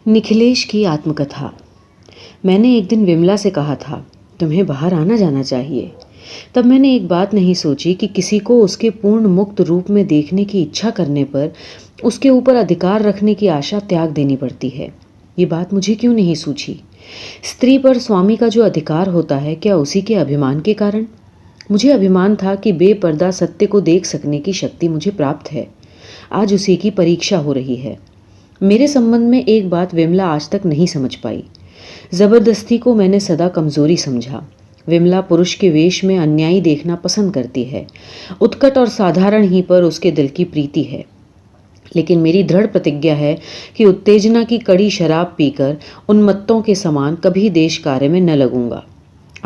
निखिलेश की आत्मकथा। मैंने एक दिन विमला से कहा था, तुम्हें बाहर आना जाना चाहिए। तब मैंने एक बात नहीं सोची कि किसी को उसके पूर्ण मुक्त रूप में देखने की इच्छा करने पर उसके ऊपर अधिकार रखने की आशा त्याग देनी पड़ती है। ये बात मुझे क्यों नहीं सूझी? स्त्री पर स्वामी का जो अधिकार होता है, क्या उसी के अभिमान के कारण? मुझे अभिमान था कि बेपर्दा सत्य को देख सकने की शक्ति मुझे प्राप्त है। आज उसी की परीक्षा हो रही है। मेरे संबंध में एक बात विमला आज तक नहीं समझ पाई। जबरदस्ती को मैंने सदा कमजोरी समझा। विमला पुरुष के वेश में अन्यायी देखना पसंद करती है। उत्कट और साधारण ही पर उसके दिल की प्रीति है। लेकिन मेरी दृढ़ प्रतिज्ञा है कि उत्तेजना की कड़ी शराब पीकर उन्मत्तों के समान कभी देश कार्य में न लगूंगा।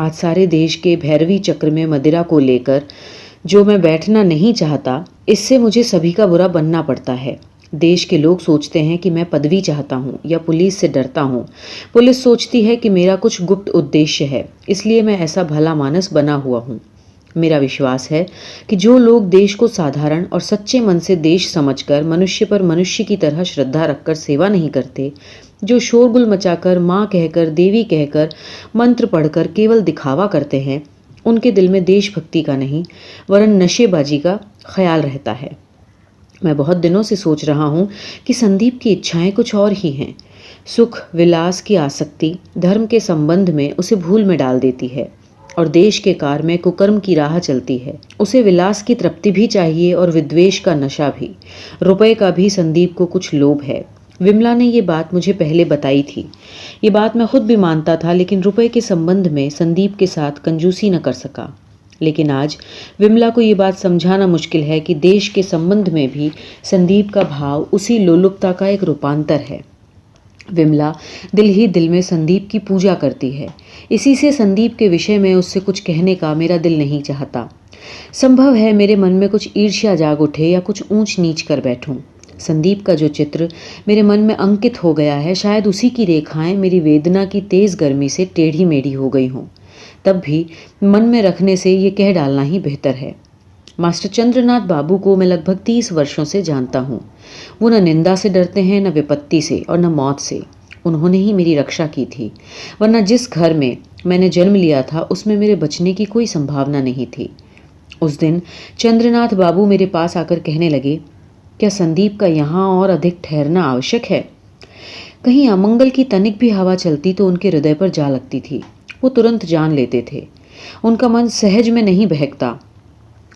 आज सारे देश के भैरवी चक्र में मदिरा को लेकर जो मैं बैठना नहीं चाहता, इससे मुझे सभी का बुरा बनना पड़ता है। देश के लोग सोचते हैं कि मैं पदवी चाहता हूँ या पुलिस से डरता हूँ। पुलिस सोचती है कि मेरा कुछ गुप्त उद्देश्य है, इसलिए मैं ऐसा भला मानस बना हुआ हूँ। मेरा विश्वास है कि जो लोग देश को साधारण और सच्चे मन से देश समझकर मनुष्य पर मनुष्य की तरह श्रद्धा रखकर सेवा नहीं करते, जो शोरगुल मचाकर माँ कहकर देवी कहकर मंत्र पढ़कर केवल दिखावा करते हैं, उनके दिल में देशभक्ति का नहीं वरन नशेबाजी का ख्याल रहता है। मैं बहुत दिनों से सोच रहा हूँ कि संदीप की इच्छाएं कुछ और ही हैं। सुख विलास की आसक्ति धर्म के संबंध में उसे भूल में डाल देती है और देश के कार्य में कुकर्म की राह चलती है। उसे विलास की तृप्ति भी चाहिए और विद्वेष का नशा भी। रुपए का भी संदीप को कुछ लोभ है। विमला ने ये बात मुझे पहले बताई थी। ये बात मैं खुद भी मानता था, लेकिन रुपए के संबंध में संदीप के साथ कंजूसी न कर सका। लेकिन आज विमला को ये बात समझाना मुश्किल है कि देश के संबंध में भी संदीप का भाव उसी लोलुपता का एक रूपांतर है। विमला दिल ही दिल में संदीप की पूजा करती है। इसी से संदीप के विषय में उससे कुछ कहने का मेरा दिल नहीं चाहता। संभव है मेरे मन में कुछ ईर्ष्या जाग उठे या कुछ ऊंच नीच कर बैठूं। संदीप का जो चित्र मेरे मन में अंकित हो गया है, शायद उसी की रेखाएं मेरी वेदना की तेज गर्मी से टेढ़ी मेढ़ी हो गई हों। तब भी मन में रखने से ये कह डालना ही बेहतर है। मास्टर चंद्रनाथ बाबू को मैं लगभग 30 वर्षों से जानता हूँ। वो न निंदा से डरते हैं, न विपत्ति से और न मौत से। उन्होंने ही मेरी रक्षा की थी, वरना जिस घर में मैंने जन्म लिया था उसमें मेरे बचने की कोई संभावना नहीं थी। उस दिन चंद्रनाथ बाबू मेरे पास आकर कहने लगे, क्या संदीप का यहाँ और अधिक ठहरना आवश्यक है? कहीं अमंगल की तनिक भी हवा चलती तो उनके हृदय पर जा लगती थी। वो तुरंत जान लेते थे। उनका मन सहज में नहीं बहकता।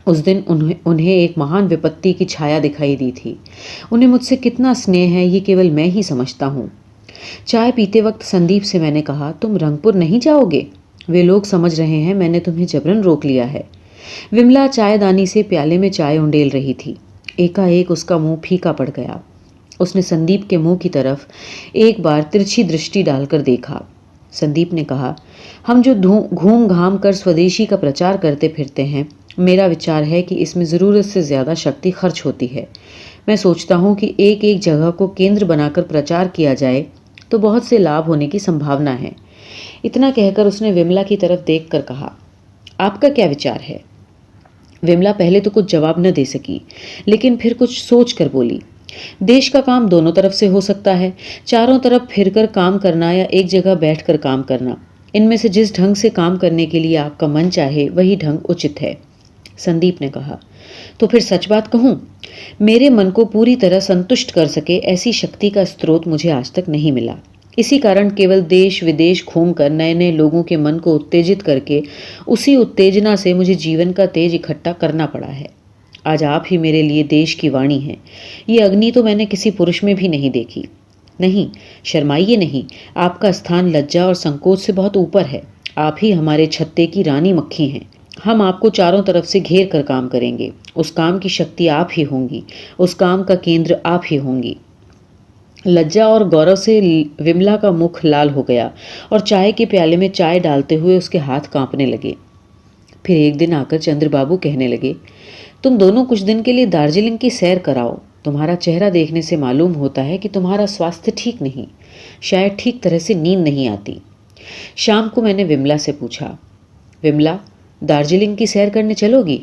उस दिन उन्हें एक महान विपत्ति की छाया दिखाई दी थी। उन्हें मुझसे कितना स्नेह है ये केवल मैं ही समझता हूँ। चाय पीते वक्त संदीप से मैंने कहा, तुम रंगपुर नहीं जाओगे? वे लोग समझ रहे हैं मैंने तुम्हें जबरन रोक लिया है। विमला चायदानी से प्याले में चाय उंडेल रही थी। एकाएक उसका मुंह फीका पड़ गया। उसने संदीप के मुंह की तरफ एक बार तिरछी दृष्टि डालकर देखा। संदीप ने कहा, हम जो घूम घाम कर स्वदेशी का प्रचार करते फिरते हैं, मेरा विचार है कि इसमें ज़रूरत से ज़्यादा शक्ति खर्च होती है। मैं सोचता हूँ कि एक एक जगह को केंद्र बनाकर प्रचार किया जाए तो बहुत से लाभ होने की संभावना है। इतना कहकर उसने विमला की तरफ देखकर कहा, आपका क्या विचार है? विमला पहले तो कुछ जवाब न दे सकी, लेकिन फिर कुछ सोच कर बोली, देश का काम दोनों तरफ से हो सकता है। चारों तरफ फिरकर काम करना या एक जगह बैठकर काम करना, इनमें से जिस ढंग से काम करने के लिए आपका मन चाहे वही ढंग उचित है। संदीप ने कहा, तो फिर सच बात कहूं, मेरे मन को पूरी तरह संतुष्ट कर सके ऐसी शक्ति का स्रोत मुझे आज तक नहीं मिला। इसी कारण केवल देश विदेश घूमकर नए नए लोगों के मन को उत्तेजित करके उसी उत्तेजना से मुझे जीवन का तेज इकट्ठा करना पड़ा है। आज आप ही मेरे लिए देश की वाणी हैं। ये अग्नि तो मैंने किसी पुरुष में भी नहीं देखी। नहीं, शर्माइए नहीं, आपका स्थान लज्जा और संकोच से बहुत ऊपर है। आप ही हमारे छत्ते की रानी मक्खी हैं। हम आपको चारों तरफ से घेर कर काम करेंगे। उस काम की शक्ति आप ही होंगी, उस काम का केंद्र आप ही होंगी। लज्जा और गौरव से विमला का मुख लाल हो गया और चाय के प्याले में चाय डालते हुए उसके हाथ कांपने लगे। फिर एक दिन आकर चंद्रबाबू कहने लगे, तुम दोनों कुछ दिन के लिए दार्जिलिंग की सैर कराओ। तुम्हारा चेहरा देखने से मालूम होता है कि तुम्हारा स्वास्थ्य ठीक नहीं, शायद ठीक तरह से नींद नहीं आती। शाम को मैंने विमला से पूछा, विमला, दार्जिलिंग की सैर करने चलोगी?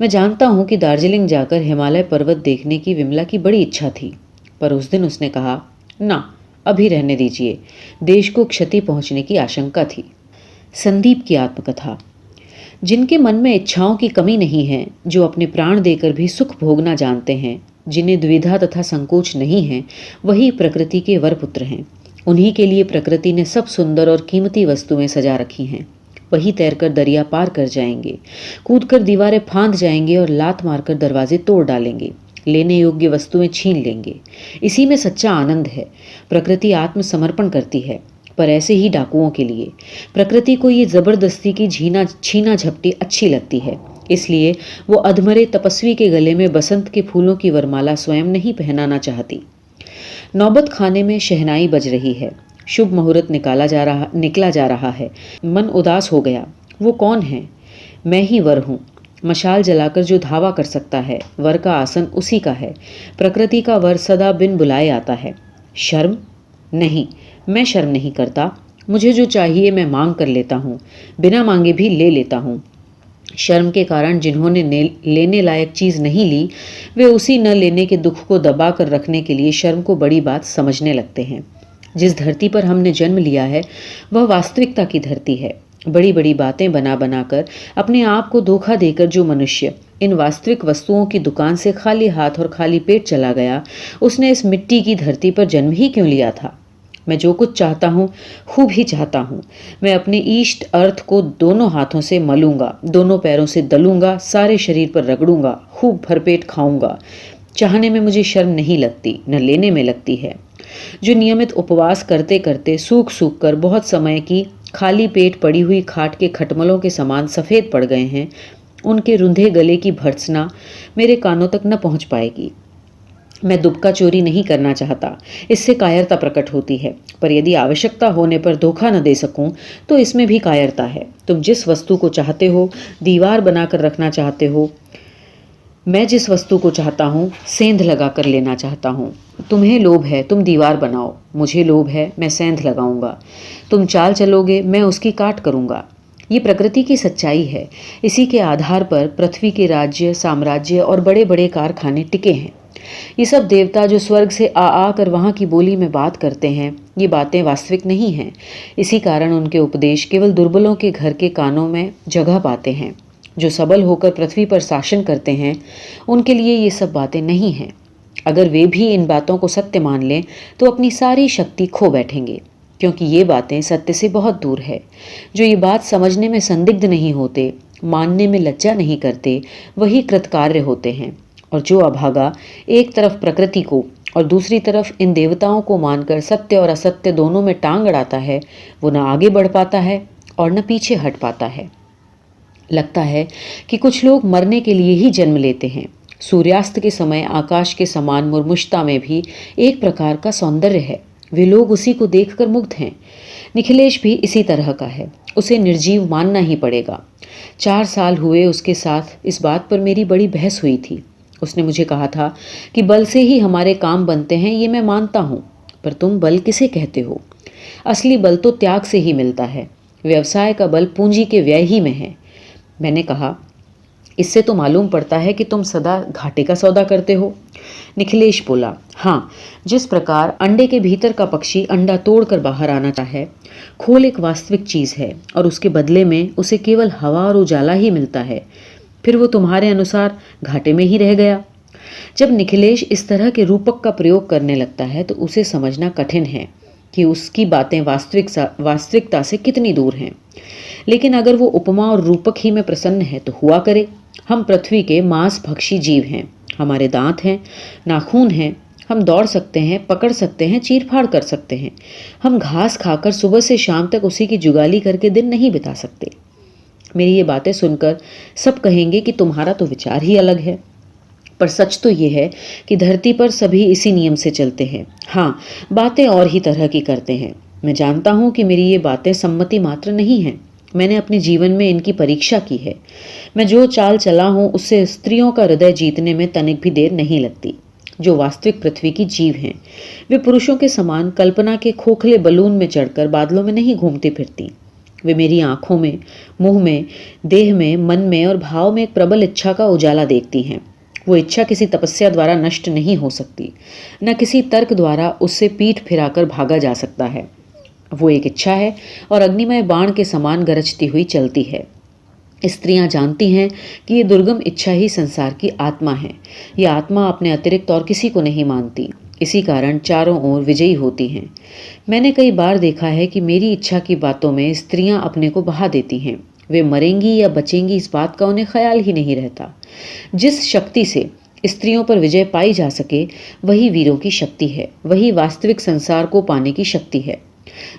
मैं जानता हूँ कि दार्जिलिंग जाकर हिमालय पर्वत देखने की विमला की बड़ी इच्छा थी, पर उस दिन उसने कहा, ना, अभी रहने दीजिए, देश को क्षति पहुंचने की आशंका थी। संदीप की आत्मकथा। जिनके मन में इच्छाओं की कमी नहीं है, जो अपने प्राण देकर भी सुख भोगना जानते हैं, जिन्हें द्विधा तथा संकोच नहीं है, वही प्रकृति के वरपुत्र हैं। उन्हीं के लिए प्रकृति ने सब सुंदर और कीमती वस्तुएं सजा रखी हैं। वही तैरकर दरिया पार कर जाएंगे, कूदकर दीवारें फांद जाएंगे और लात मारकर दरवाजे तोड़ डालेंगे, लेने योग्य वस्तुएं छीन लेंगे। इसी में सच्चा आनंद है। प्रकृति आत्मसमर्पण करती है, पर ऐसे ही डाकुओं के लिए। प्रकृति को ये जबरदस्ती की छीना झपटी अच्छी लगती है, इसलिए वो अधमरे तपस्वी के गले में बसंत के फूलों की वरमाला स्वयं नहीं पहनाना चाहती। नौबत खाने में शहनाई बज रही है। शुभ मुहूर्त निकला जा रहा है। मन उदास हो गया। वो कौन है? मैं ही वर हूँ। मशाल जलाकर जो धावा कर सकता है, वर का आसन उसी का है। प्रकृति का वर सदा बिन बुलाए आता है। शर्म? नहीं, मैं शर्म नहीं करता। मुझे जो चाहिए मैं मांग कर लेता हूँ, बिना मांगे भी ले लेता हूँ। शर्म के कारण जिन्होंने लेने लायक चीज़ नहीं ली, वे उसी न लेने के दुख को दबा कर रखने के लिए शर्म को बड़ी बात समझने लगते हैं। जिस धरती पर हमने जन्म लिया है, वह वास्तविकता की धरती है। बड़ी बड़ी बातें बना बना कर, अपने आप को धोखा देकर जो मनुष्य इन वास्तविक वस्तुओं की दुकान से खाली हाथ और खाली पेट चला गया, उसने इस मिट्टी की धरती पर जन्म ही क्यों लिया था? मैं जो कुछ चाहता हूँ, खूब ही चाहता हूँ। मैं अपने ईष्ट अर्थ को दोनों हाथों से मलूंगा, दोनों पैरों से दलूंगा, सारे शरीर पर रगड़ूंगा, खूब भरपेट खाऊंगा। चाहने में मुझे शर्म नहीं लगती, न लेने में लगती है। जो नियमित उपवास करते करते सूख सूख कर बहुत समय की खाली पेट पड़ी हुई खाट के खटमलों के समान सफ़ेद पड़ गए हैं, उनके रुंधे गले की भर्त्सना मेरे कानों तक न पहुँच पाएगी। मैं दुबका चोरी नहीं करना चाहता, इससे कायरता प्रकट होती है, पर यदि आवश्यकता होने पर धोखा न दे सकूं, तो इसमें भी कायरता है। तुम जिस वस्तु को चाहते हो, दीवार बनाकर रखना चाहते हो। मैं जिस वस्तु को चाहता हूँ, सेंध लगा कर लेना चाहता हूँ। तुम्हें लोभ है, तुम दीवार बनाओ। मुझे लोभ है, मैं सेंध लगाऊंगा। तुम चाल चलोगे, मैं उसकी काट करूंगा। ये प्रकृति की सच्चाई है। इसी के आधार पर पृथ्वी के राज्य, साम्राज्य और बड़े बड़े कारखाने टिके हैं। ये सब देवता जो स्वर्ग से आ कर वहाँ की बोली में बात करते हैं, ये बातें वास्तविक नहीं हैं। इसी कारण उनके उपदेश केवल दुर्बलों के घर के कानों में जगह पाते हैं। जो सबल होकर पृथ्वी पर शासन करते हैं, उनके लिए ये सब बातें नहीं हैं। अगर वे भी इन बातों को सत्य मान लें, तो अपनी सारी शक्ति खो बैठेंगे, क्योंकि ये बातें सत्य से बहुत दूर है। जो ये बात समझने में संदिग्ध नहीं होते, मानने में लज्जा नहीं करते, वही कृतकार्य होते हैं। और जो अभागा एक तरफ प्रकृति को और दूसरी तरफ इन देवताओं को मानकर सत्य और असत्य दोनों में टांग अड़ाता है, वो न आगे बढ़ पाता है और न पीछे हट पाता है। लगता है कि कुछ लोग मरने के लिए ही जन्म लेते हैं। सूर्यास्त के समय आकाश के समान मुर्मुष्ता में भी एक प्रकार का सौंदर्य है। वे लोग उसी को देखकर मुग्ध हैं। निखिलेश भी इसी तरह का है। उसे निर्जीव मानना ही पड़ेगा। 4 साल हुए उसके साथ इस बात पर मेरी बड़ी बहस हुई थी। उसने मुझे कहा था कि बल से ही हमारे काम बनते हैं, ये मैं मानता हूँ, पर तुम बल किसे कहते हो? असली बल तो त्याग से ही मिलता है। व्यवसाय का बल पूंजी के व्यय ही में है। मैंने कहा, इससे तो मालूम पड़ता है कि तुम सदा घाटे का सौदा करते हो। निखिलेश बोला, हाँ, जिस प्रकार अंडे के भीतर का पक्षी अंडा तोड़कर बाहर आना चाहे, खोल एक वास्तविक चीज़ है और उसके बदले में उसे केवल हवा और उजाला ही मिलता है, फिर वो तुम्हारे अनुसार घाटे में ही रह गया। जब निखिलेश इस तरह के रूपक का प्रयोग करने लगता है, तो उसे समझना कठिन है कि उसकी बातें वास्तविकता से कितनी दूर हैं। लेकिन अगर वो उपमा और रूपक ही में प्रसन्न है तो हुआ करे। हम पृथ्वी के मांस भक्षी जीव हैं। हमारे दांत हैं, नाखून हैं। हम दौड़ सकते हैं, पकड़ सकते हैं, चीर फाड़ कर सकते हैं। हम घास खाकर सुबह से शाम तक उसी की जुगाली करके दिन नहीं बिता सकते। मेरी ये बातें सुनकर सब कहेंगे कि तुम्हारा तो विचार ही अलग है, पर सच तो ये है कि धरती पर सभी इसी नियम से चलते हैं। हाँ, बातें और ही तरह की करते हैं। मैं जानता हूँ कि मेरी ये बातें सम्मति मात्र नहीं हैं। मैंने अपने जीवन में इनकी परीक्षा की है। मैं जो चाल चला हूँ, उससे स्त्रियों का हृदय जीतने में तनिक भी देर नहीं लगती। जो वास्तविक पृथ्वी की जीव हैं, वे पुरुषों के समान कल्पना के खोखले बलून में चढ़कर बादलों में नहीं घूमती फिरती। वे मेरी आंखों में, मुंह में, देह में, मन में और भाव में एक प्रबल इच्छा का उजाला देखती हैं। वो इच्छा किसी तपस्या द्वारा नष्ट नहीं हो सकती, न किसी तर्क द्वारा उससे पीठ फिराकर भागा जा सकता है। वो एक इच्छा है और अग्निमय बाण के समान गरजती हुई चलती है। स्त्रियां जानती हैं कि ये दुर्गम इच्छा ही संसार की आत्मा है। ये आत्मा अपने अतिरिक्त और किसी को नहीं मानती, इसी कारण चारों ओर विजयी होती हैं। मैंने कई बार देखा है कि मेरी इच्छा की बातों में स्त्रियां अपने को बहा देती हैं। वे मरेंगी या बचेंगी इस बात का उन्हें ख्याल ही नहीं रहता। जिस शक्ति से स्त्रियों पर विजय पाई जा सके वही वीरों की शक्ति है, वही वास्तविक संसार को पाने की शक्ति है।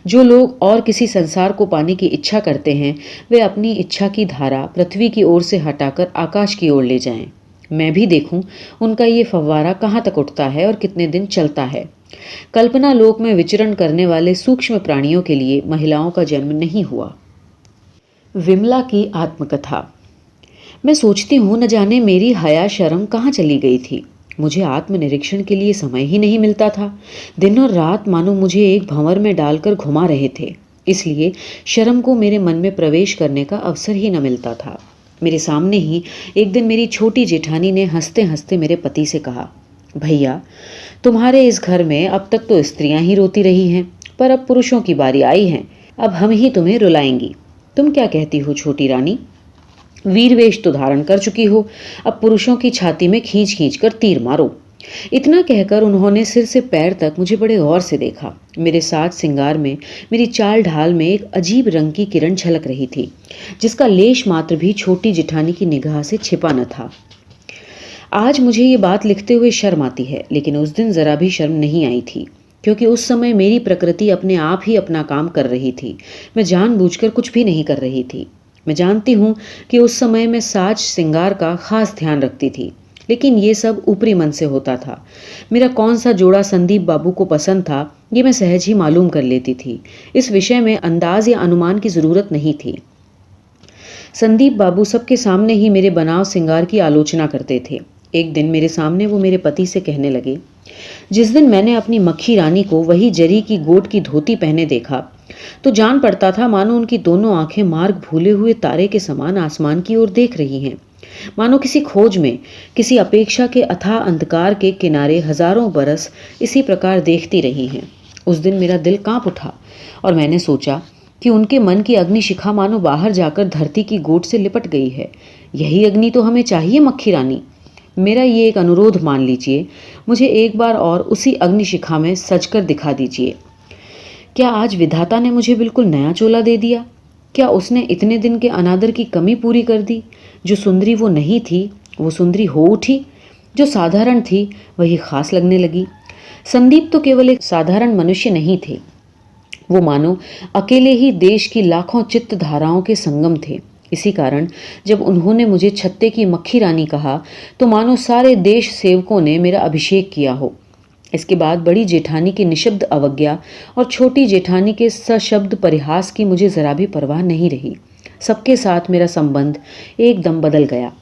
जो लोग और किसी संसार को पाने की इच्छा करते हैं वे अपनी इच्छा की धारा पृथ्वी की ओर से हटाकर आकाश की ओर ले जाएं। मैं भी देखूं उनका ये फव्वारा कहाँ तक उठता है और कितने दिन चलता है। कल्पना लोक में विचरण करने वाले सूक्ष्म प्राणियों के लिए महिलाओं का जन्म नहीं हुआ। विमला की आत्मकथा। मैं सोचती हूँ न जाने मेरी हया शर्म कहाँ चली गई थी। मुझे आत्मनिरीक्षण के लिए समय ही नहीं मिलता था। दिन और रात मानो मुझे एक भंवर में डालकर घुमा रहे थे, इसलिए शर्म को मेरे मन में प्रवेश करने का अवसर ही न मिलता था। मेरे सामने ही एक दिन मेरी छोटी जेठानी ने हंसते हंसते मेरे पति से कहा, भैया तुम्हारे इस घर में अब तक तो स्त्रियां ही रोती रही हैं, पर अब पुरुषों की बारी आई है, अब हम ही तुम्हें रुलाएंगी। तुम क्या कहती हो छोटी रानी? वीर वेश तो धारण कर चुकी हो, अब पुरुषों की छाती में खींच खींच कर तीर मारो। इतना कहकर उन्होंने सिर से पैर तक मुझे बड़े गौर से देखा। मेरे साज सिंगार में, मेरी चाल ढाल में एक अजीब रंग की किरण झलक रही थी, जिसका लेश मात्र भी छोटी जेठानी की निगाह से छिपा न था। आज मुझे ये बात लिखते हुए शर्म आती है, लेकिन उस दिन जरा भी शर्म नहीं आई थी, क्योंकि उस समय मेरी प्रकृति अपने आप ही अपना काम कर रही थी। मैं जानबूझकर कुछ भी नहीं कर रही थी। मैं जानती हूँ कि उस समय मैं साज सिंगार का खास ध्यान रखती थी, लेकिन ये सब ऊपरी मन से होता था। मेरा कौन सा जोड़ा संदीप बाबू को पसंद था ये मैं सहज ही मालूम कर लेती थी। इस विषय में अंदाज या अनुमान की जरूरत नहीं थी। संदीप बाबू सबके सामने ही मेरे बनाव सिंगार की आलोचना करते थे। एक दिन मेरे सामने वो मेरे पति से कहने लगे, जिस दिन मैंने अपनी मक्खी रानी को वही जरी की गोट की धोती पहने देखा तो जान पड़ता था मानो उनकी दोनों आंखें मार्ग भूले हुए तारे के समान आसमान की ओर देख रही हैं, मानो किसी खोज में, किसी अपेक्षा के अथाह अंधकार के किनारे हजारों बरस इसी प्रकार देखती रही हैं। उस दिन मेरा दिल कांप उठा और मैंने सोचा कि उनके मन की अग्नि शिखा मानो बाहर जाकर धरती की गोट से लिपट गई है। यही अग्नि तो हमें चाहिए मक्खी रानी। मेरा ये एक अनुरोध मान लीजिए, मुझे एक बार और उसी अग्नि शिखा में सजकर दिखा दीजिए। क्या आज विधाता ने मुझे बिल्कुल नया चोला दे दिया? क्या उसने इतने दिन के अनादर की कमी पूरी कर दी? जो सुंदरी वो नहीं थी वो सुंदरी हो उठी, जो साधारण थी वही खास लगने लगी। संदीप तो केवल एक साधारण मनुष्य नहीं थे, वो मानो अकेले ही देश की लाखों चित्त धाराओं के संगम थे। इसी कारण जब उन्होंने मुझे छत्ते की मक्खी रानी कहा तो मानो सारे देश सेवकों ने मेरा अभिषेक किया हो। इसके बाद बड़ी जेठानी की निशब्द अवज्ञा और छोटी जेठानी के सशब्द परिहास की मुझे जरा भी परवाह नहीं रही। सबके साथ मेरा संबंध एकदम बदल गया।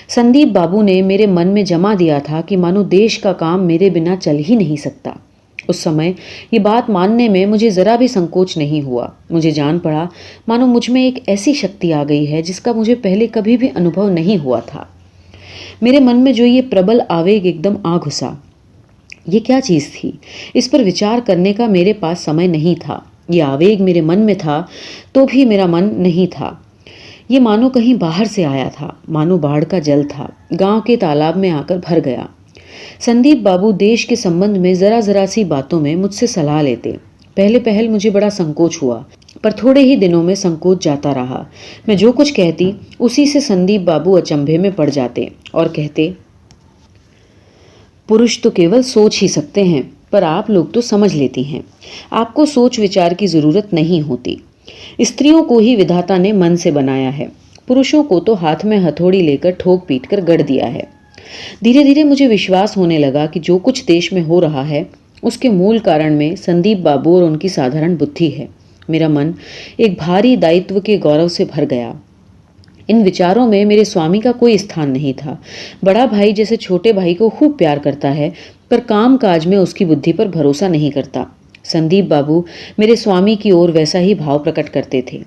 संदीप बाबू ने मेरे मन में जमा दिया था कि मानो देश का काम मेरे बिना चल ही नहीं सकता। उस समय ये बात मानने में मुझे जरा भी संकोच नहीं हुआ। मुझे जान पड़ा मानो मुझ में एक ऐसी शक्ति आ गई है जिसका मुझे पहले कभी भी अनुभव नहीं हुआ था। मेरे मन में जो ये प्रबल आवेग एकदम आ घुसा, ये क्या चीज़ थी? इस पर विचार करने का मेरे पास समय नहीं था। ये आवेग मेरे मन में था तो भी मेरा मन नहीं था। ये मानो कहीं बाहर से आया था, मानो बाढ़ का जल था, गांव के तालाब में आकर भर गया। संदीप बाबू देश के संबंध में जरा जरा सी बातों में मुझसे सलाह लेते। पहले पहल मुझे बड़ा संकोच हुआ, पर थोड़े ही दिनों में संकोच जाता रहा। मैं जो कुछ कहती उसी से संदीप बाबू अचंभे में पड़ जाते और कहते, पुरुष तो केवल सोच ही सकते हैं, पर आप लोग तो समझ लेती हैं। आपको सोच विचार की जरूरत नहीं होती। स्त्रियों को ही विधाता ने मन से बनाया है, पुरुषों को तो हाथ में हथौड़ी लेकर ठोक पीट कर गढ़ दिया है। धीरे धीरे मुझे विश्वास होने लगा कि जो कुछ देश में हो रहा है उसके मूल कारण में संदीप बाबू और उनकी साधारण बुद्धि है। मेरा मन एक भारी दायित्व के गौरव से भर गया। इन विचारों में मेरे स्वामी का कोई स्थान नहीं था। बड़ा भाई जैसे छोटे भाई को खूब प्यार करता है, पर काम काज में उसकी बुद्धि पर भरोसा नहीं करता। संदीप बाबू मेरे स्वामी की ओर वैसा ही भाव प्रकट करते थे।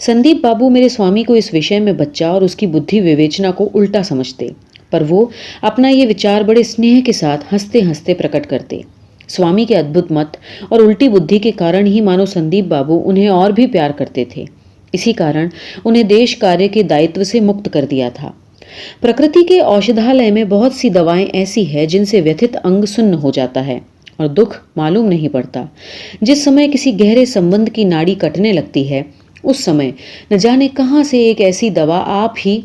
संदीप बाबू मेरे स्वामी को इस विषय में बच्चा और उसकी बुद्धि विवेचना को उल्टा समझते, पर वो अपना ये विचार बड़े स्नेह के साथ हंसते हंसते प्रकट करते। स्वामी के अद्भुत मत और उल्टी बुद्धि के कारण ही मानो संदीप बाबू उन्हें और भी प्यार करते थे। इसी कारण उन्हें देश कार्य के दायित्व से मुक्त कर दिया था। प्रकृति के औषधालय में बहुत सी दवाएं ऐसी है जिनसे व्यथित अंग सुन्न हो जाता है और दुख मालूम नहीं पड़ता। जिस समय किसी गहरे संबंध की नाड़ी कटने लगती है, उस समय न जाने कहां से एक ऐसी दवा आप ही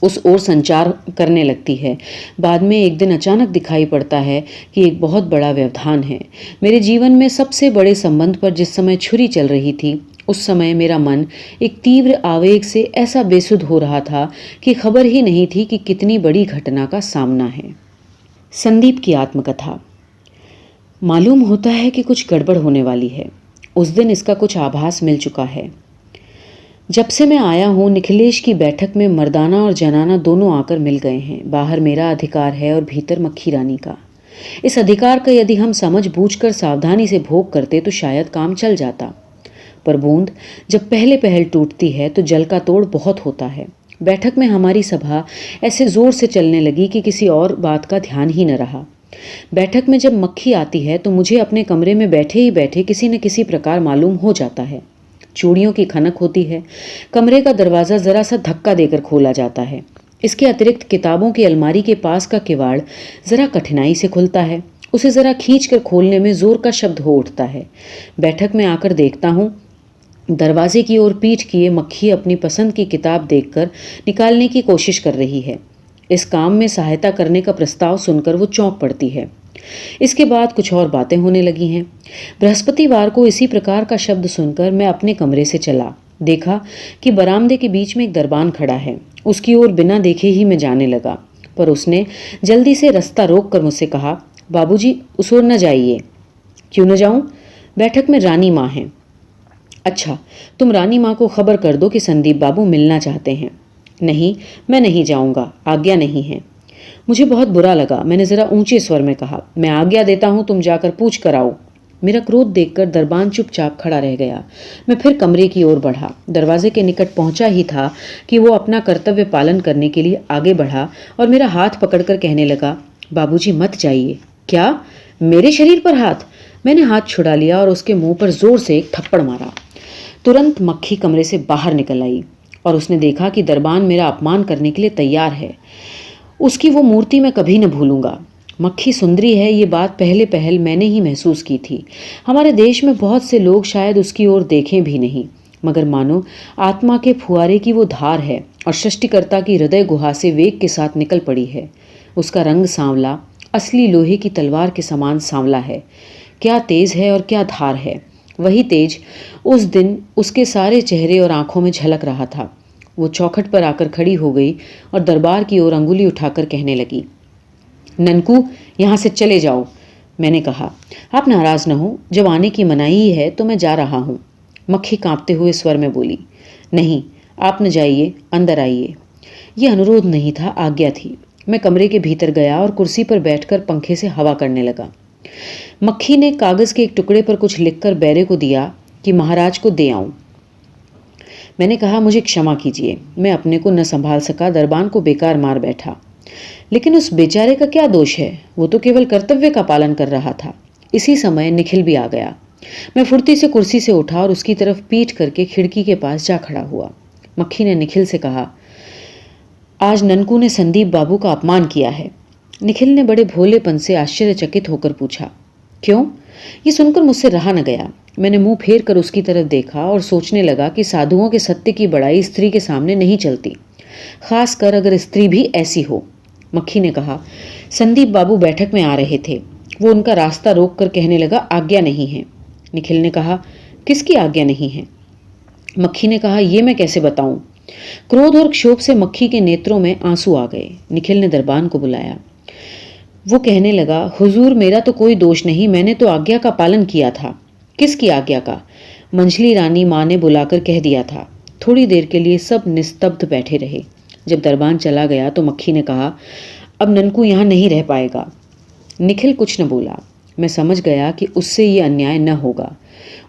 उस ओर संचार करने लगती है। बाद में एक दिन अचानक दिखाई पड़ता है कि एक बहुत बड़ा व्यवधान है। मेरे जीवन में सबसे बड़े संबंध पर जिस समय छुरी चल रही थी, उस समय मेरा मन एक तीव्र आवेग से ऐसा बेसुध हो रहा था कि खबर ही नहीं थी कि कितनी बड़ी घटना का सामना है। संदीप की आत्मकथा। मालूम होता है कि कुछ गड़बड़ होने वाली है। उस दिन इसका कुछ आभास मिल चुका है। जब से मैं आया हूँ, निखिलेश की बैठक में मर्दाना और जनाना दोनों आकर मिल गए हैं। बाहर मेरा अधिकार है और भीतर मक्खी रानी का। इस अधिकार का यदि हम समझ बूझकर सावधानी से भोग करते तो शायद काम चल जाता, पर बूंद जब पहले पहल टूटती है तो जल का तोड़ बहुत होता है। बैठक में हमारी सभा ऐसे जोर से चलने लगी कि किसी और बात का ध्यान ही न रहा। बैठक में जब मक्खी आती है तो मुझे अपने कमरे में बैठे ही बैठे किसी न किसी प्रकार मालूम हो जाता है। चूड़ियों की खनक होती है। कमरे का दरवाज़ा जरा सा धक्का देकर खोला जाता है। इसके अतिरिक्त किताबों की अलमारी के पास का किवाड़ जरा कठिनाई से खुलता है। उसे जरा खींचकर खोलने में जोर का शब्द हो उठता है। बैठक में आकर देखता हूँ, दरवाजे की ओर पीठ किए मक्खी अपनी पसंद की किताब देखकर निकालने की कोशिश कर रही है। इस काम में सहायता करने का प्रस्ताव सुनकर वो चौंक पड़ती है। इसके बाद कुछ और बातें होने लगी हैं। बृहस्पतिवार को इसी प्रकार का शब्द सुनकर मैं अपने कमरे से चला। देखा कि बरामदे के बीच में एक दरबान खड़ा है। उसकी ओर बिना देखे ही मैं जाने लगा, पर उसने जल्दी से रास्ता रोक कर मुझसे कहा, बाबूजी उस ओर न जाइए। क्यों न जाऊं? बैठक में रानी माँ हैं। अच्छा, तुम रानी माँ को खबर कर दो कि संदीप बाबू मिलना चाहते हैं। नहीं, मैं नहीं जाऊंगा, आज्ञा नहीं है। मुझे बहुत बुरा लगा। मैंने जरा ऊंचे स्वर में कहा, मैं आज्ञा देता हूं, तुम जाकर पूछ कर आओ। मेरा क्रोध देखकर दरबान चुपचाप खड़ा रह गया। मैं फिर कमरे की ओर बढ़ा। दरवाजे के निकट पहुंचा ही था कि वो अपना कर्तव्य पालन करने के लिए आगे बढ़ा और मेरा हाथ पकड़कर कहने लगा, बाबूजी मत जाइए। क्या? मेरे शरीर पर हाथ? मैंने हाथ छुड़ा लिया और उसके मुंह पर जोर से एक थप्पड़ मारा। तुरंत मक्खी कमरे से बाहर निकल आई और उसने देखा कि दरबान मेरा अपमान करने के लिए तैयार है। उसकी वो मूर्ति मैं कभी न भूलूंगा। मक्खी सुंदरी है, ये बात पहले पहल मैंने ही महसूस की थी। हमारे देश में बहुत से लोग शायद उसकी ओर देखें भी नहीं, मगर मानो आत्मा के फुआरे की वो धार है और सृष्टिकर्ता की हृदय गुहा से वेग के साथ निकल पड़ी है। उसका रंग सांवला, असली लोहे की तलवार के समान सांवला है। क्या तेज है और क्या धार है। वही तेज उस दिन उसके सारे चेहरे और आंखों में झलक रहा था। वो चौखट पर आकर खड़ी हो गई और दरबार की ओर अंगुली उठाकर कहने लगी, ननकू यहाँ से चले जाओ। मैंने कहा, आप नाराज न हो, जब आने की मनाही ही है तो मैं जा रहा हूँ। मक्खी कांपते हुए स्वर में बोली, नहीं, आप न जाइए, अंदर आइए। यह अनुरोध नहीं था, आज्ञा थी। मैं कमरे के भीतर गया और कुर्सी पर बैठकर पंखे से हवा करने लगा। मक्खी ने कागज के एक टुकड़े पर कुछ लिखकर बैरे को दिया कि महाराज को दे आऊं। मैंने कहा, मुझे क्षमा कीजिए, मैं अपने को न संभाल सका, दरबान को बेकार मार बैठा। लेकिन उस बेचारे का क्या दोष है? वो तो केवल कर्तव्य का पालन कर रहा था। इसी समय निखिल भी आ गया। मैं फुर्ती से कुर्सी से उठा और उसकी तरफ पीठ करके खिड़की के पास जा खड़ा हुआ। मक्खी ने निखिल से कहा, आज ननकू ने संदीप बाबू का अपमान किया है। निखिल ने बड़े भोलेपन से आश्चर्यचकित होकर पूछा, क्यों? ये सुनकर मुझसे रहा न गया। मैंने मुंह फेर कर उसकी तरफ देखा और सोचने लगा कि साधुओं के सत्य की बड़ाई स्त्री के सामने नहीं चलती, खासकर अगर स्त्री भी ऐसी हो। मक्खी ने कहा, संदीप बाबू बैठक में आ रहे थे। वो उनका रास्ता रोक कर कहने लगा, आज्ञा नहीं है। निखिल ने कहा, किसकी आज्ञा नहीं है? मक्खी ने कहा, ये मैं कैसे बताऊं? क्रोध और क्षोभ से मक्खी के नेत्रों में आंसू आ गए। निखिल ने दरबान को बुलाया। वो कहने लगा, हुजूर मेरा तो कोई दोष नहीं, मैंने तो आज्ञा का पालन किया था। किसकी आज्ञा का? मंझली रानी माँ ने बुलाकर कह दिया था। थोड़ी देर के लिए सब निस्तब्ध बैठे रहे। जब दरबान चला गया तो मक्खी ने कहा, अब ननकू यहाँ नहीं रह पाएगा। निखिल कुछ न बोला। मैं समझ गया कि उससे ये अन्याय न होगा।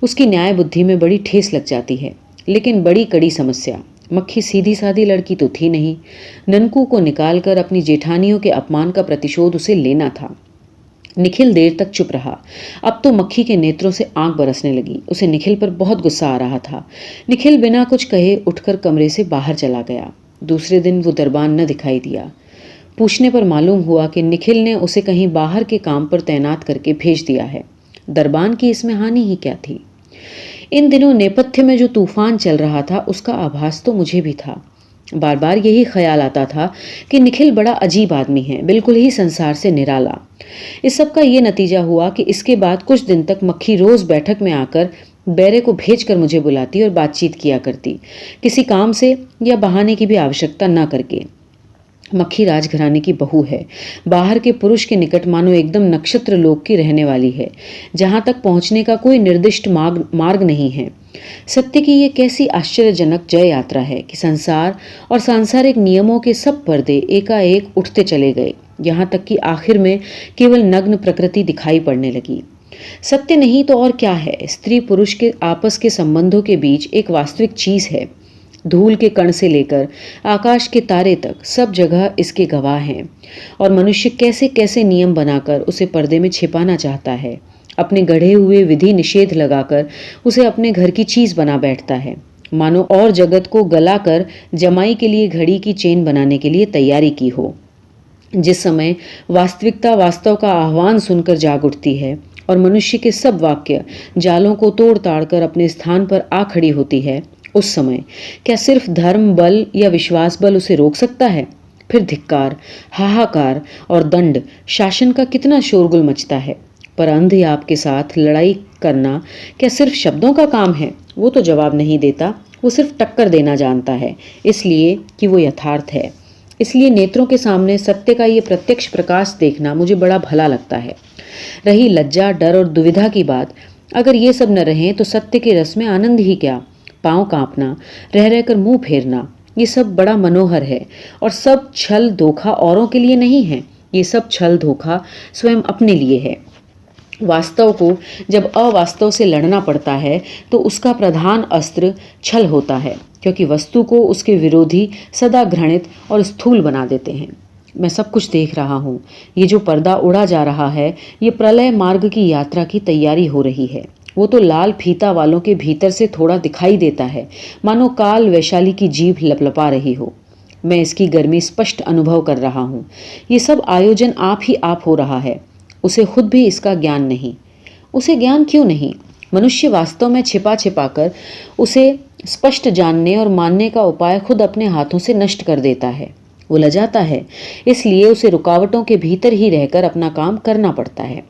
उसकी न्याय बुद्धि में बड़ी ठेस लग जाती है, लेकिन बड़ी कड़ी समस्या। मक्खी सीधी सादी लड़की तो थी नहीं। ननकू को निकालकर अपनी जेठानियों के अपमान का प्रतिशोध उसे लेना था। निखिल देर तक चुप रहा। अब तो मक्खी के नेत्रों से आंख बरसने लगी। उसे निखिल पर बहुत गुस्सा आ रहा था। निखिल बिना कुछ कहे उठकर कमरे से बाहर चला गया। दूसरे दिन वो दरबान न दिखाई दिया। पूछने पर मालूम हुआ कि निखिल ने उसे कहीं बाहर के काम पर तैनात करके भेज दिया है। दरबान की इसमें हानि ही क्या थी। इन दिनों नेपथ्य में जो तूफान चल रहा था उसका आभास तो मुझे भी था। बार बार यही ख्याल आता था कि निखिल बड़ा अजीब आदमी है, बिल्कुल ही संसार से निराला। इस सब का ये नतीजा हुआ कि इसके बाद कुछ दिन तक मक्खी रोज बैठक में आकर बैरे को भेजकर मुझे बुलाती और बातचीत किया करती, किसी काम से या बहाने की भी आवश्यकता न करके। मक्खी राजघराने की बहू है, बाहर के पुरुष के निकट मानो एकदम नक्षत्र लोक की रहने वाली है, जहां तक पहुंचने का कोई निर्दिष्ट मार्ग नहीं है। सत्य की ये कैसी आश्चर्यजनक जय यात्रा है कि संसार और सांसारिक नियमों के सब पर्दे एकाएक उठते चले गए, यहाँ तक कि आखिर में केवल नग्न प्रकृति दिखाई पड़ने लगी। सत्य नहीं तो और क्या है, स्त्री पुरुष के आपस के संबंधों के बीच एक वास्तविक चीज है। धूल के कण से लेकर आकाश के तारे तक सब जगह इसके गवाह हैं, और मनुष्य कैसे कैसे नियम बनाकर उसे पर्दे में छिपाना चाहता है। अपने गढ़े हुए विधि निषेध लगाकर उसे अपने घर की चीज बना बैठता है, मानो और जगत को गलाकर जमाई के लिए घड़ी की चेन बनाने के लिए तैयारी की हो। जिस समय वास्तविकता वास्तव का आह्वान सुनकर जाग उठती है और मनुष्य के सब वाक्य जालों को तोड़ ताड़ कर अपने स्थान पर आ खड़ी होती है, उस समय क्या सिर्फ धर्म बल या विश्वास बल उसे रोक सकता है? फिर धिक्कार, हाहाकार और दंड, शासन का कितना शोरगुल मचता है। पर अंधयाप के साथ लड़ाई करना क्या सिर्फ शब्दों का काम है? वो तो जवाब नहीं देता, वो सिर्फ टक्कर देना जानता है, इसलिए कि वो यथार्थ है। इसलिए नेत्रों के सामने सत्य का ये प्रत्यक्ष प्रकाश देखना मुझे बड़ा भला लगता है। रही लज्जा, डर और दुविधा की बात, अगर ये सब न रहें तो सत्य के रस में आनंद ही क्या। पांव कांपना, रह रहकर मुंह फेरना, ये सब बड़ा मनोहर है। और सब छल धोखा औरों के लिए नहीं है, ये सब छल धोखा स्वयं अपने लिए है। वास्तव को जब अवास्तव से लड़ना पड़ता है तो उसका प्रधान अस्त्र छल होता है, क्योंकि वस्तु को उसके विरोधी सदा घृणित और स्थूल बना देते हैं। मैं सब कुछ देख रहा हूँ। ये जो पर्दा उड़ा जा रहा है, ये प्रलय मार्ग की यात्रा की तैयारी हो रही है। वो तो लाल फीता वालों के भीतर से थोड़ा दिखाई देता है, मानो काल वैशाली की जीभ लपलपा रही हो। मैं इसकी गर्मी स्पष्ट अनुभव कर रहा हूँ। ये सब आयोजन आप ही आप हो रहा है। उसे खुद भी इसका ज्ञान नहीं। उसे ज्ञान क्यों नहीं? मनुष्य वास्तव में छिपा छिपा कर उसे स्पष्ट जानने और मानने का उपाय खुद अपने हाथों से नष्ट कर देता है। वो लजाता है, इसलिए उसे रुकावटों के भीतर ही रहकर अपना काम करना पड़ता है।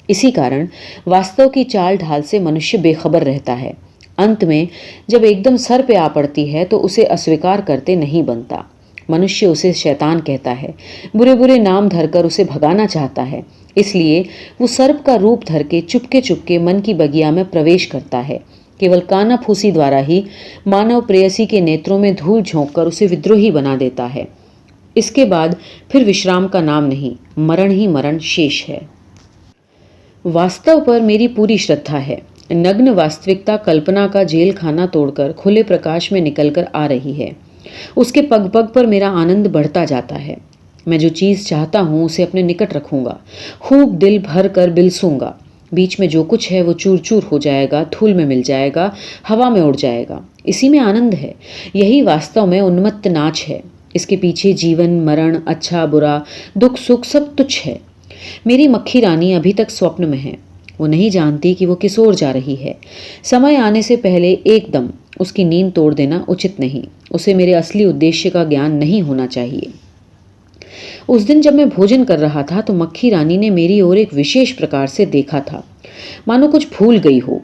इसी कारण वास्तव की चाल ढाल से मनुष्य बेखबर रहता है। अंत में जब एकदम सर पे आ पड़ती है तो उसे अस्वीकार करते नहीं बनता। मनुष्य उसे शैतान कहता है, बुरे बुरे नाम धरकर उसे भगाना चाहता है। इसलिए वो सर्प का रूप धर के चुपके चुपके मन की बगिया में प्रवेश करता है। केवल काना फूसी द्वारा ही मानव प्रेयसी के नेत्रों में धूल झोंककर उसे विद्रोही बना देता है। इसके बाद फिर विश्राम का नाम नहीं, मरण ही मरण शेष है। वास्तव पर मेरी पूरी श्रद्धा है। नग्न वास्तविकता कल्पना का जेल खाना तोड़कर खुले प्रकाश में निकलकर आ रही है। उसके पग पग पर मेरा आनंद बढ़ता जाता है। मैं जो चीज़ चाहता हूँ उसे अपने निकट रखूंगा, खूब दिल भर कर बिलसूंगा। बीच में जो कुछ है वो चूर चूर हो जाएगा, धूल में मिल जाएगा, हवा में उड़ जाएगा। इसी में आनंद है। यही वास्तव में उन्मत्त नाच है। इसके पीछे जीवन मरण, अच्छा बुरा, दुख सुख सब तुच्छ है। मेरी मक्खी रानी अभी तक स्वप्न में है। वो नहीं जानती कि वो किस ओर जा रही है। समय आने से पहले एकदम उसकी नींद तोड़ देना उचित नहीं। उसे मेरे असली उद्देश्य का ज्ञान नहीं होना चाहिए। उस दिन जब मैं भोजन कर रहा था तो मक्खी रानी ने मेरी ओर एक विशेष प्रकार से देखा था, मानो कुछ भूल गई हो।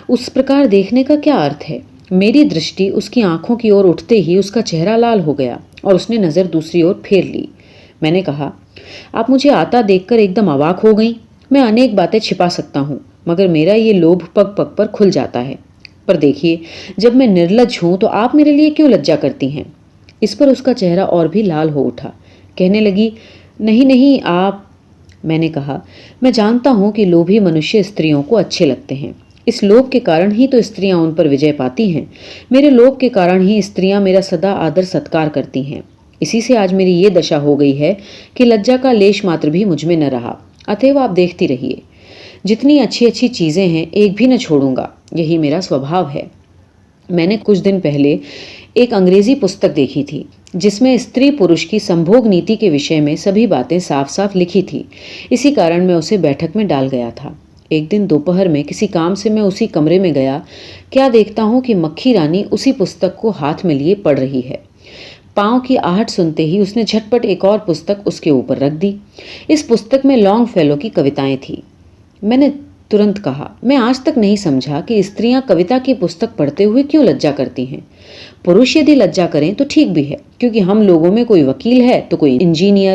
उस प्रकार देखने का क्या अर्थ है? मेरी दृष्टि उसकी आंखों की ओर उठते ही उसका चेहरा लाल हो गया और उसने नजर दूसरी ओर फेर ली। मैंने कहा, आप मुझे आता देखकर एकदम अवाक हो गई। मैं अनेक बातें छिपा सकता हूँ, मगर मेरा ये लोभ पग पग पर खुल जाता है। पर देखिए, जब मैं निर्लज्ज हूँ तो आप मेरे लिए क्यों लज्जा करती हैं? इस पर उसका चेहरा और भी लाल हो उठा। कहने लगी, नहीं नहीं आप। मैंने कहा, मैं जानता हूँ कि लोभी मनुष्य स्त्रियों को अच्छे लगते हैं, इस लोभ के कारण ही तो स्त्रियां उन पर विजय पाती हैं। मेरे लोभ के कारण ही स्त्रियां मेरा सदा आदर सत्कार करती हैं। इसी से आज मेरी ये दशा हो गई है कि लज्जा का लेश मात्र भी मुझ में न रहा। अतएव आप देखती रहिए, जितनी अच्छी अच्छी चीजें हैं एक भी न छोड़ूंगा। यही मेरा स्वभाव है। मैंने कुछ दिन पहले एक अंग्रेजी पुस्तक देखी थी जिसमें स्त्री पुरुष की संभोग नीति के विषय में सभी बातें साफ साफ लिखी थी। इसी कारण मैं उसे बैठक में डाल गया था। एक दिन दोपहर में किसी काम से मैं उसी कमरे में गया। क्या देखता हूं कि मक्खी रानी उसी पुस्तक को हाथ में लिए पढ़ रही है। पांव की आहट सुनते ही उसने झटपट एक और पुस्तक उसके ऊपर रख दी। इस पुस्तक में लॉन्गफेलो की कविताएं थी। मैंने तुरंत कहा, मैं आज तक नहीं समझा कि स्त्रियां कविता की पुस्तक पढ़ते हुए क्यों लज्जा करती हैं। पुरुष यदि लज्जा करें तो ठीक भी है, क्योंकि हम लोगों में कोई वकील है तो कोई इंजीनियर,